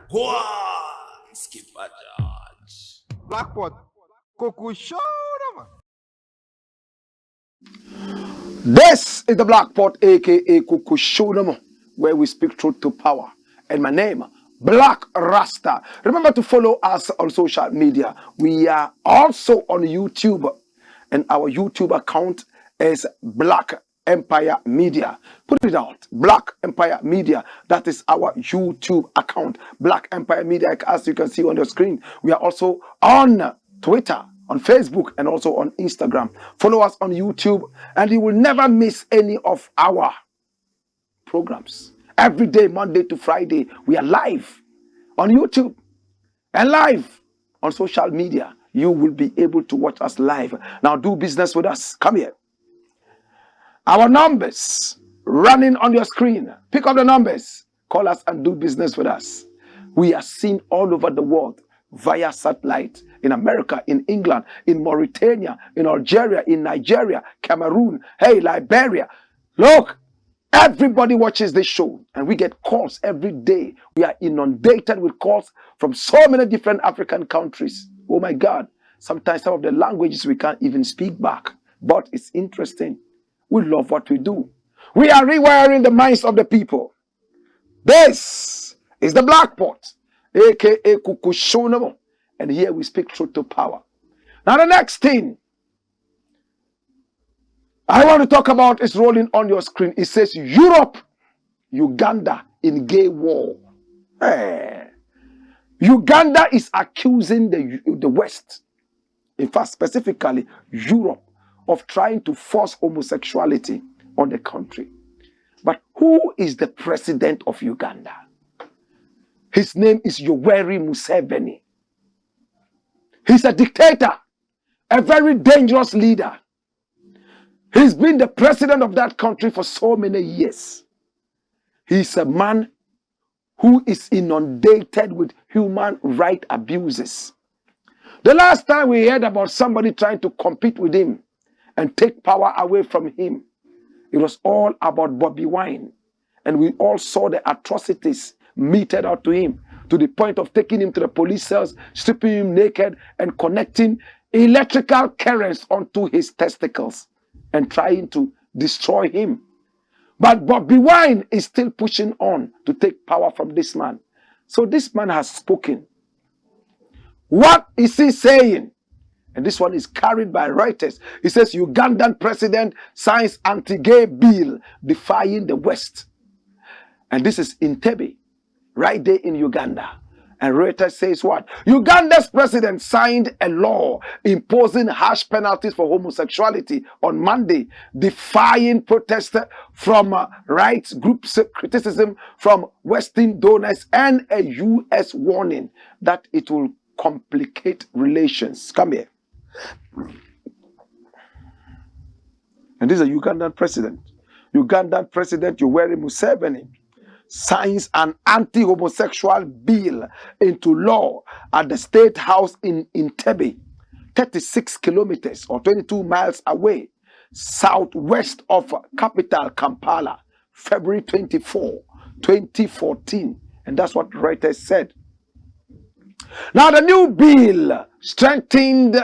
Go on, Skipper George. Blackpot. Cuckoo show them. This is the Black Pot, aka Kukushunamo, where we speak truth to power. And my name, Blakk RASTA. Remember to follow us on social media. We are also on YouTube, and our YouTube account is Blakk Empire Media. Put it out, Blakk Empire Media. That is our YouTube account, Blakk Empire Media, as you can see on your screen. We are also on Twitter, on Facebook, and also on Instagram. Follow us on YouTube, and you will never miss any of our programs. Every day, Monday to Friday, we are live on YouTube and live on social media. You will be able to watch us live. Now do business with us. Come here. Our numbers running on your screen. Pick up the numbers. Call us and do business with us. We are seen all over the world via satellite. In America, in England, in Mauritania, in Algeria, in Nigeria, Cameroon, hey, Liberia. Look, everybody watches this show and we get calls every day. We are inundated with calls from so many different African countries. Oh my God. Sometimes some of the languages we can't even speak back. But it's interesting. We love what we do. We are rewiring the minds of the people. This is the Black Pot, aka Kukushonamo. And here we speak truth to power. Now the next thing I want to talk about is rolling on your screen. It says Europe, Uganda in gay war. Hey. Uganda is accusing the West, in fact specifically Europe, of trying to force homosexuality on the country. But who is the president of Uganda? His name is Yoweri Museveni. He's a dictator, a very dangerous leader. He's been the president of that country for so many years. He's a man who is inundated with human rights abuses. The last time we heard about somebody trying to compete with him and take power away from him, it was all about Bobi Wine. And we all saw the atrocities meted out to him, to the point of taking him to the police cells, stripping him naked, and connecting electrical currents onto his testicles and trying to destroy him. But Bobi Wine is still pushing on to take power from this man. So this man has spoken. What is he saying? And this one is carried by Reuters. He says Ugandan president signs anti-gay bill defying the West. And this is in Entebbe, right there in Uganda. And Reuters says what? Uganda's president signed a law imposing harsh penalties for homosexuality on Monday, defying protests from rights groups, criticism from Western donors, and a U.S. warning that it will complicate relations. Come here. And this is a Ugandan president. Ugandan president Yoweri Museveni signs an anti-homosexual bill into law at the State House in Entebbe, 36 kilometers or 22 miles away, southwest of capital Kampala, February 24, 2014. And that's what Reuters said. Now the new bill strengthened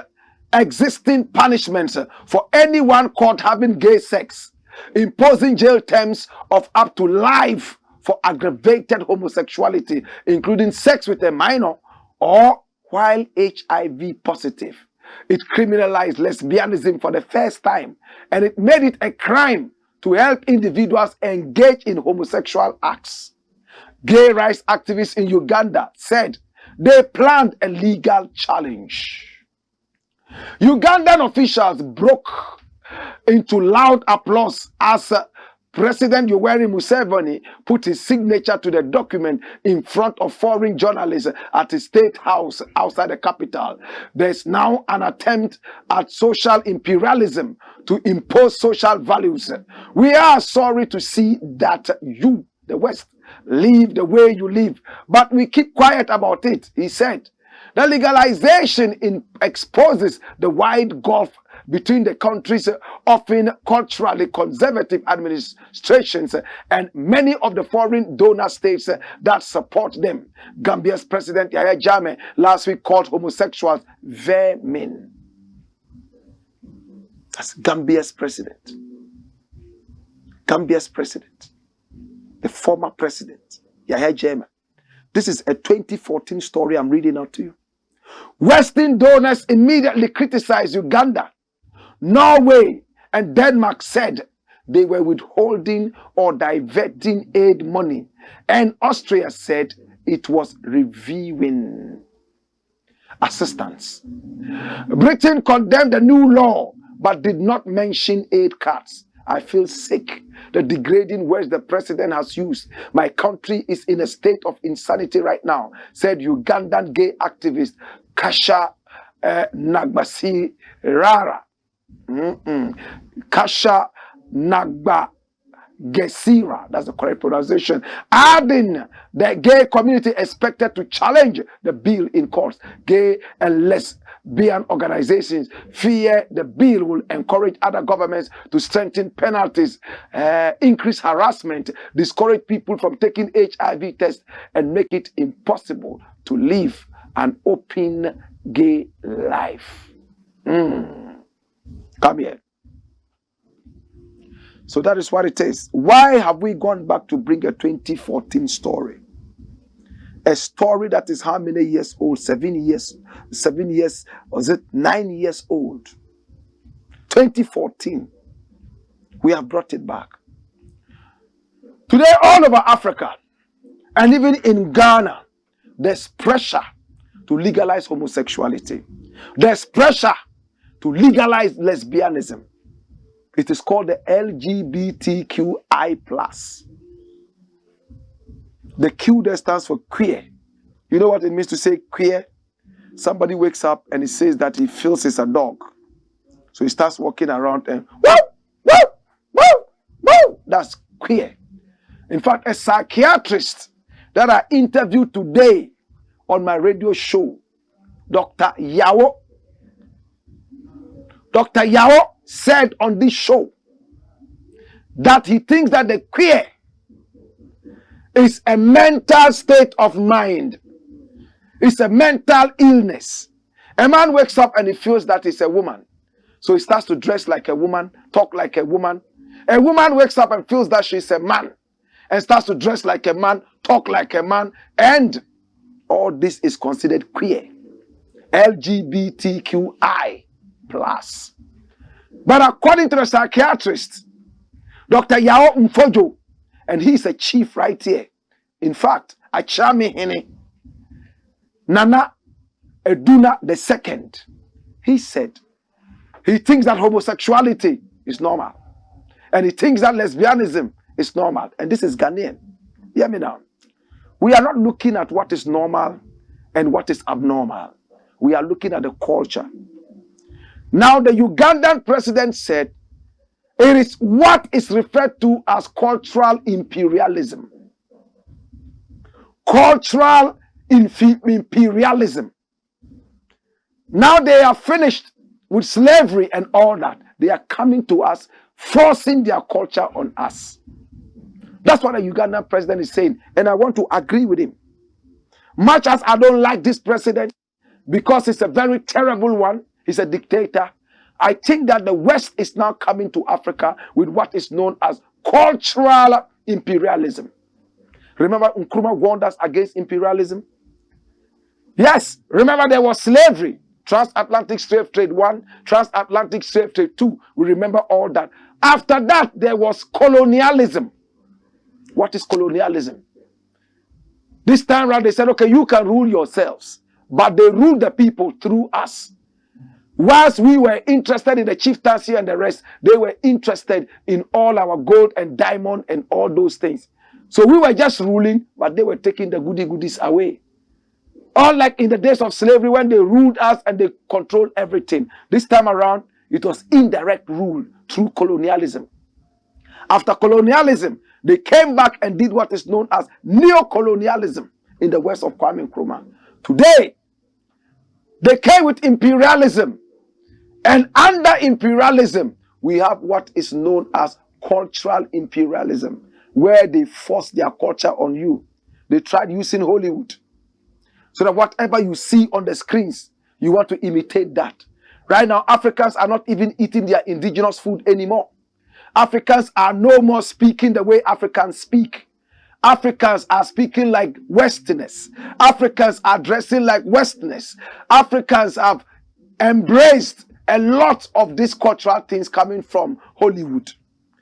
existing punishments for anyone caught having gay sex, imposing jail terms of up to life for aggravated homosexuality, including sex with a minor or while HIV positive. It criminalized lesbianism for the first time, and it made it a crime to help individuals engage in homosexual acts. Gay rights activists in Uganda said they planned a legal challenge. Ugandan officials broke into loud applause as President Yoweri Museveni put his signature to the document in front of foreign journalists at the State House outside the capital. There's now an attempt at social imperialism to impose social values. We are sorry to see that you, the West, live the way you live, but we keep quiet about it, he said. The legalization exposes the wide gulf between the countries, often culturally conservative administrations, and many of the foreign donor states that support them. Gambia's President Yahya Jammeh last week called homosexuals vermin. That's Gambia's president. Gambia's president. The former president, Yahya Jammeh. This is a 2014 story I'm reading out to you. Western donors immediately criticized Uganda. Norway and Denmark said they were withholding or diverting aid money. And Austria said it was reviewing assistance. Britain condemned the new law but did not mention aid cuts. I feel sick. The degrading words the president has used. My country is in a state of insanity right now, said Ugandan gay activist Kasha Nagbasi Rara. Kasha Nagba Gesira, that's the correct pronunciation, adding the gay community expected to challenge the bill in court. Gay and lesbian organizations fear the bill will encourage other governments to strengthen penalties, increase harassment, discourage people from taking HIV tests, and make it impossible to live an open gay life. Come here. So that is what it is. Why have we gone back to bring a 2014 story? A story that is how many years old? 7 years, or is it 9 years old? 2014. We have brought it back. Today, all over Africa, and even in Ghana, there's pressure to legalize homosexuality. There's pressure to legalize lesbianism. It is called the LGBTQI+. The Q there stands for queer. You know what it means to say queer? Somebody wakes up and he says that he feels it's a dog. So he starts walking around and woo, woo, woo, woo. That's queer. In fact, a psychiatrist that I interviewed today on my radio show, Dr. Yao said on this show that he thinks that the queer is a mental state of mind. It's a mental illness. A man wakes up and he feels that he's a woman. So he starts to dress like a woman, talk like a woman. A woman wakes up and feels that she's a man and starts to dress like a man, talk like a man. And all this is considered queer. LGBTQI+. But according to the psychiatrist, Dr. Yao Mfojo, and he's a chief right here. In fact, Achami Hene, Nana Eduna II, he said he thinks that homosexuality is normal. And he thinks that lesbianism is normal. And this is Ghanaian. Hear me now. We are not looking at what is normal and what is abnormal. We are looking at the culture. Now, the Ugandan president said it is what is referred to as cultural imperialism. Cultural imperialism. Now they are finished with slavery and all that. They are coming to us, forcing their culture on us. That's what the Ugandan president is saying. And I want to agree with him. Much as I don't like this president, because he's a very terrible one, he's a dictator, I think that the West is now coming to Africa with what is known as cultural imperialism. Remember Nkrumah warned us against imperialism? Yes, remember there was slavery. Transatlantic slave trade 1, transatlantic slave trade 2. We remember all that. After that, there was colonialism. What is colonialism? This time around, they said, okay, you can rule yourselves. But they ruled the people through us. Whilst we were interested in the chieftaincy and the rest, they were interested in all our gold and diamond and all those things. So we were just ruling, but they were taking the goodies away. Unlike in the days of slavery when they ruled us and they controlled everything. This time around, it was indirect rule through colonialism. After colonialism, they came back and did what is known as neo-colonialism in the west of Kwame Nkrumah. Today, they came with imperialism. And under imperialism, we have what is known as cultural imperialism, where they force their culture on you. They tried using Hollywood, so that whatever you see on the screens, you want to imitate that. Right now, Africans are not even eating their indigenous food anymore. Africans are no more speaking the way Africans speak. Africans are speaking like Westerners. Africans are dressing like Westerners. Africans have embraced a lot of these cultural things coming from Hollywood.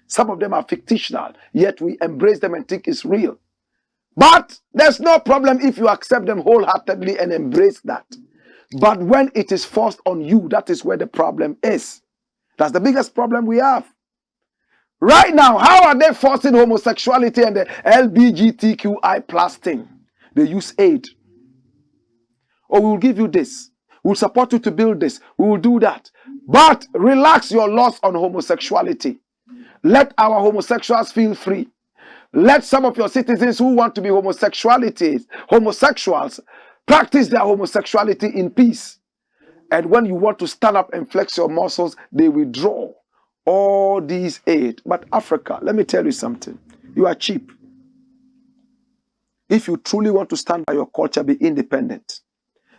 Some of them are fictional, yet we embrace them and think it's real. But there's no problem if you accept them wholeheartedly and embrace that. But when it is forced on you, that is where the problem is. That's the biggest problem we have. Right now, how are they forcing homosexuality and the LGBTQI plus thing? They use aid. Oh, we will give you this. We'll support you to build this. We will do that. But relax your laws on homosexuality. Let our homosexuals feel free. Let some of your citizens who want to be homosexuals, practice their homosexuality in peace. And when you want to stand up and flex your muscles, they withdraw all these aid. But Africa, let me tell you something. You are cheap. If you truly want to stand by your culture, be independent.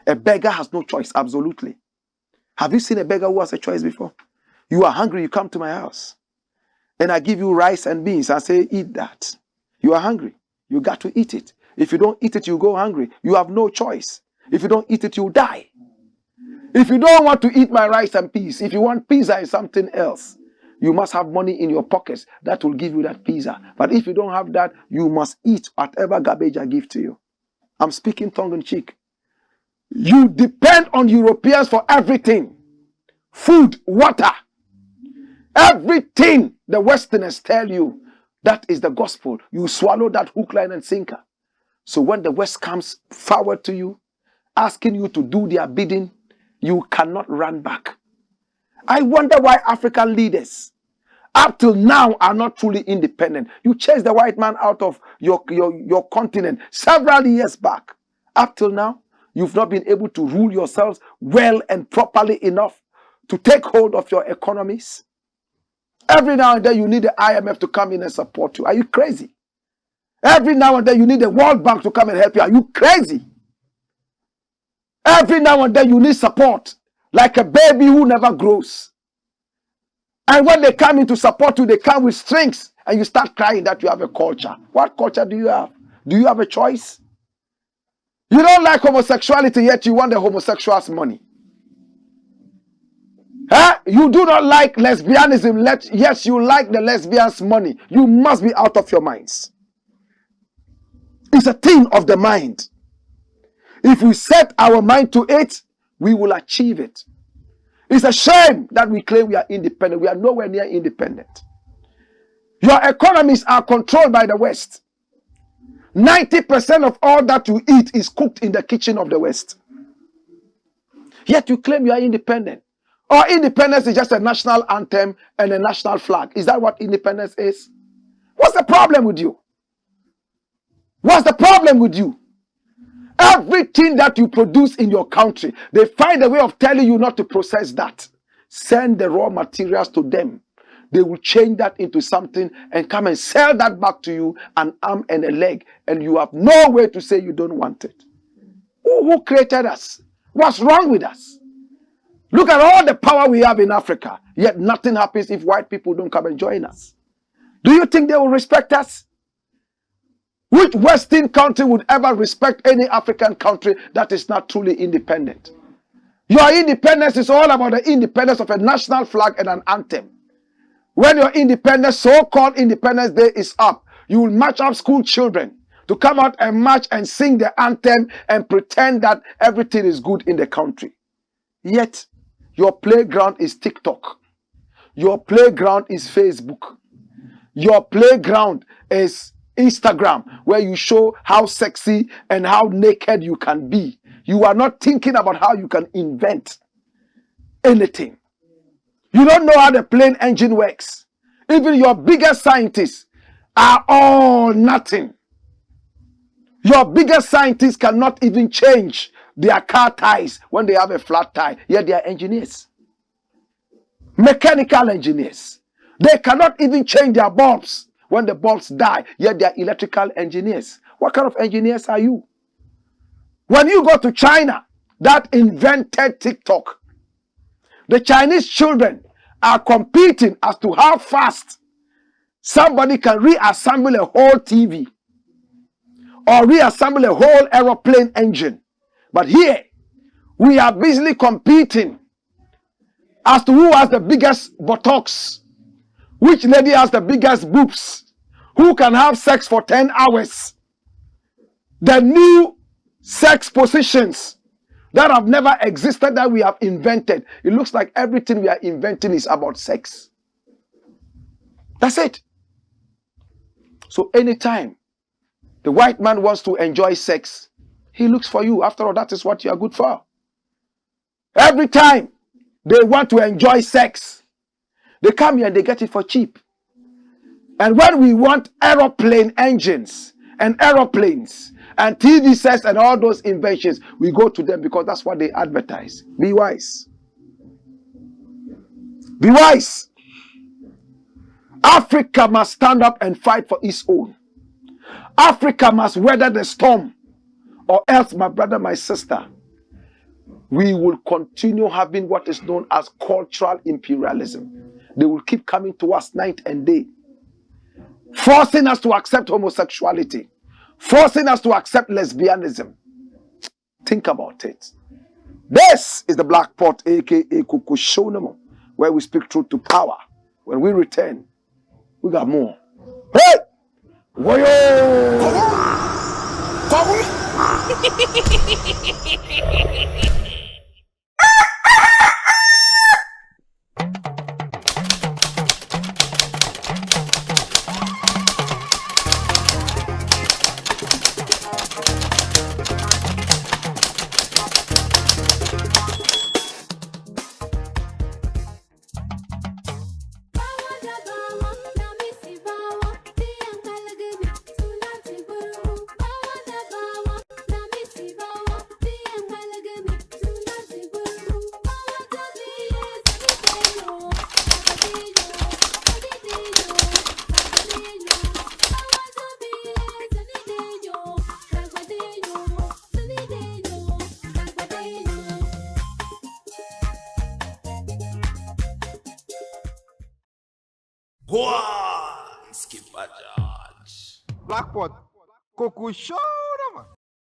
A beggar has no choice, absolutely. Have you seen a beggar who has a choice before? You are hungry, you come to my house. And I give you rice and beans. I say, eat that. You are hungry. You got to eat it. If you don't eat it, you go hungry. You have no choice. If you don't eat it, you die. If you don't want to eat my rice and peas, if you want pizza and something else, you must have money in your pockets that will give you that pizza. But if you don't have that, you must eat whatever garbage I give to you. I'm speaking tongue in cheek. You depend on Europeans for everything. Food, water. Everything the Westerners tell you, that is the gospel. You swallow that hook, line, and sinker. So when the West comes forward to you, asking you to do their bidding, you cannot run back. I wonder why African leaders, up till now, are not truly independent. You chased the white man out of your continent several years back. Up till now, you've not been able to rule yourselves well and properly enough to take hold of your economies. Every now and then you need the IMF to come in and support you. Are you crazy? Every now and then you need the World Bank to come and help you. Are you crazy? Every now and then you need support, like a baby who never grows. And when they come in to support you, they come with strings, and you start crying that you have a culture. What culture do you have? Do you have a choice? You don't like homosexuality, yet you want the homosexuals' money. Huh? You do not like lesbianism, yes, you like the lesbians' money. You must be out of your minds. It's a thing of the mind. If we set our mind to it, we will achieve it. It's a shame that we claim we are independent. We are nowhere near independent. Your economies are controlled by the West. 90% of all that you eat is cooked in the kitchen of the West. Yet you claim you are independent. Or independence is just a national anthem and a national flag. Is that what independence is? What's the problem with you? What's the problem with you? Everything that you produce in your country, they find a way of telling you not to process that. Send the raw materials to them. They will change that into something and come and sell that back to you, an arm and a leg, and you have no way to say you don't want it. Who created us? What's wrong with us? Look at all the power we have in Africa, yet nothing happens if white people don't come and join us. Do you think they will respect us? Which Western country would ever respect any African country that is not truly independent? Your independence is all about the independence of a national flag and an anthem. When your independence, so-called Independence Day, is up, you will match up school children to come out and march and sing the anthem and pretend that everything is good in the country. Yet, your playground is TikTok. Your playground is Facebook. Your playground is Instagram, where you show how sexy and how naked you can be. You are not thinking about how you can invent anything. You don't know how the plane engine works. Even your biggest scientists are all nothing. Your biggest scientists cannot even change their car tires when they have a flat tire, yet they are engineers. mechanical engineers. They cannot even change their bulbs when the bulbs die, yet they are electrical engineers. What kind of engineers are you? When you go to China, that invented TikTok, the Chinese children are competing as to how fast somebody can reassemble a whole TV or reassemble a whole aeroplane engine. But here, we are busily competing as to who has the biggest buttocks, which lady has the biggest boobs, who can have sex for 10 hours. The new sex positions that have never existed that we have invented. It looks like everything we are inventing is about sex. That's it. So anytime the white man wants to enjoy sex, he looks for you. After all, that is what you are good for. Every time they want to enjoy sex, they come here and they get it for cheap. And when we want aeroplane engines and aeroplanes and TV sets and all those inventions, we go to them because that's what they advertise. Be wise. Be wise. Africa must stand up and fight for its own. Africa must weather the storm, or else, my brother, my sister, we will continue having what is known as cultural imperialism. They will keep coming to us night and day, forcing us to accept homosexuality, forcing us to accept lesbianism. Think about it. This is the Blakk Pot, aka Kukushonamo, where we speak truth to power. When we return, we got more. Hey! Woyo! One skip a charge. Blakk Pot, Coco Show.